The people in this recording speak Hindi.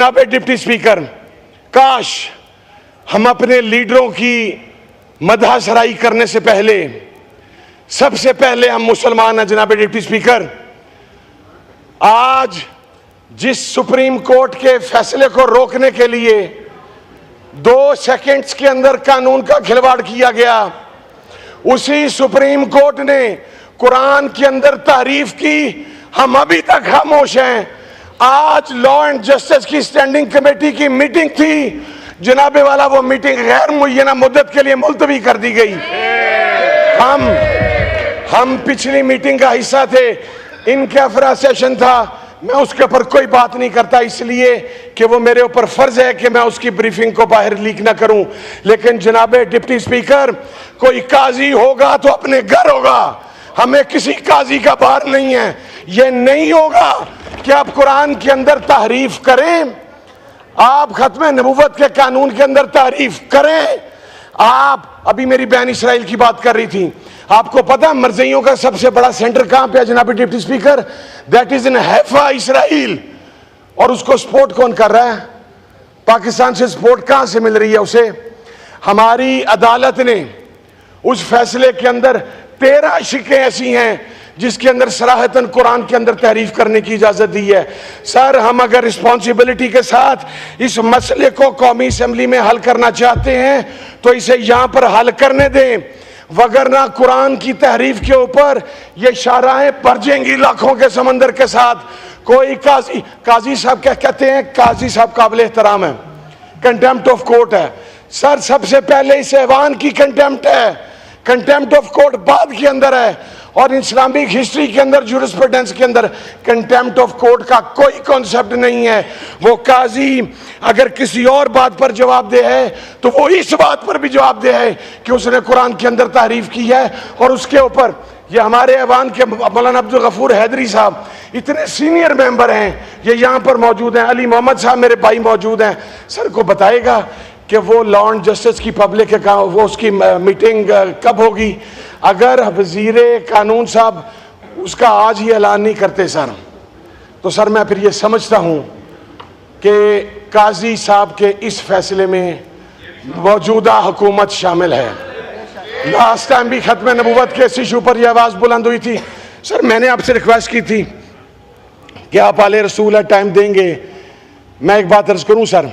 जनाब डिप्टी स्पीकर, काश हम अपने लीडरों की मदह सराई करने से पहले सबसे पहले हम मुसलमान हैं। जनाब डिप्टी स्पीकर, आज जिस सुप्रीम कोर्ट के फैसले को रोकने के लिए 2 सेकंड्स के अंदर कानून का खिलवाड़ किया गया, उसी सुप्रीम कोर्ट ने कुरान के अंदर तारीफ की। हम अभी तक खामोश हैं। आज लॉ एंड जस्टिस की स्टैंडिंग कमेटी की मीटिंग थी, जनाबे वाला वो मीटिंग गैर मुय्यना मुद्दत के लिए मुलतवी कर दी गई। हम पिछली मीटिंग का हिस्सा थे, इनका अफरा सेशन था, मैं उसके ऊपर कोई बात नहीं करता इसलिए कि वो मेरे ऊपर फर्ज है कि मैं उसकी ब्रीफिंग को बाहर लीक ना करूं। लेकिन जनाबे डिप्टी स्पीकर, कोई काजी होगा तो अपने घर होगा, हमें किसी काजी का बार नहीं है। ये नहीं होगा कि आप कुरान के अंदर तारीफ करें, आप खत्म नबूवत के कानून के अंदर तारीफ करें। आप अभी मेरी बहन इसराइल की बात कर रही थी, आपको पता मरज़इयों का सबसे बड़ा सेंटर कहां पे है जनाब deputy speaker? That is in Haifa, Israel. और उसको सपोर्ट कौन कर रहा है? पाकिस्तान से सपोर्ट कहां से मिल रही है उसे? हमारी अदालत ने उस फैसले के अंदर 13 शिकें ऐसी हैं जिसके अंदर सराहतन कुरान के अंदर तारीफ करने की इजाजत दी है। सर, हम अगर रिस्पॉन्सिबिलिटी के साथ इस मसले को कौमी असेंबली में हल करना चाहते हैं तो इसे यहां पर हल करने दें, वगरना कुरान की तहरीफ के ऊपर ये शाराएं परजेंगी लाखों के समंदर के साथ। कोई काजी साहब क्या कहते हैं? काजी साहब काबिल एहतराम है, कंटेम्प्ट ऑफ कोर्ट है। सर, सबसे पहले इस ऐवान की कंटेम्प्ट है, कंटेम्प्ट ऑफ कोर्ट बाद के अंदर है। और इस्लामिक हिस्ट्री के अंदर, जूरिस्प्रूडेंस के अंदर कंटेम्प्ट ऑफ कोर्ट का कोई कॉन्सेप्ट नहीं है। वो काजी अगर किसी और बात पर जवाबदेह है तो वो इस बात पर भी जवाबदेह है कि उसने कुरान के अंदर तारीफ की है। और उसके ऊपर ये हमारे ऐवान के मौलाना अब्दुल गफूर हैदरी साहब इतने सीनियर मेंबर हैं, ये यहाँ पर मौजूद हैं, अली मोहम्मद साहब मेरे भाई मौजूद हैं। सर को बताएगा कि वो लॉ एंड जस्टिस की पब्लिक है, वो उसकी मीटिंग कब होगी? अगर वजीरे कानून साहब उसका आज ही ऐलान नहीं करते सर, तो सर मैं फिर ये समझता हूँ कि काजी साहब के इस फैसले में मौजूदा हुकूमत शामिल है। लास्ट टाइम भी खत्म नबूवत के इस इशू पर यह आवाज़ बुलंद हुई थी। सर, मैंने आपसे रिक्वेस्ट की थी कि आप आले रसूल है, टाइम देंगे। मैं एक बात अर्ज करूँ सर,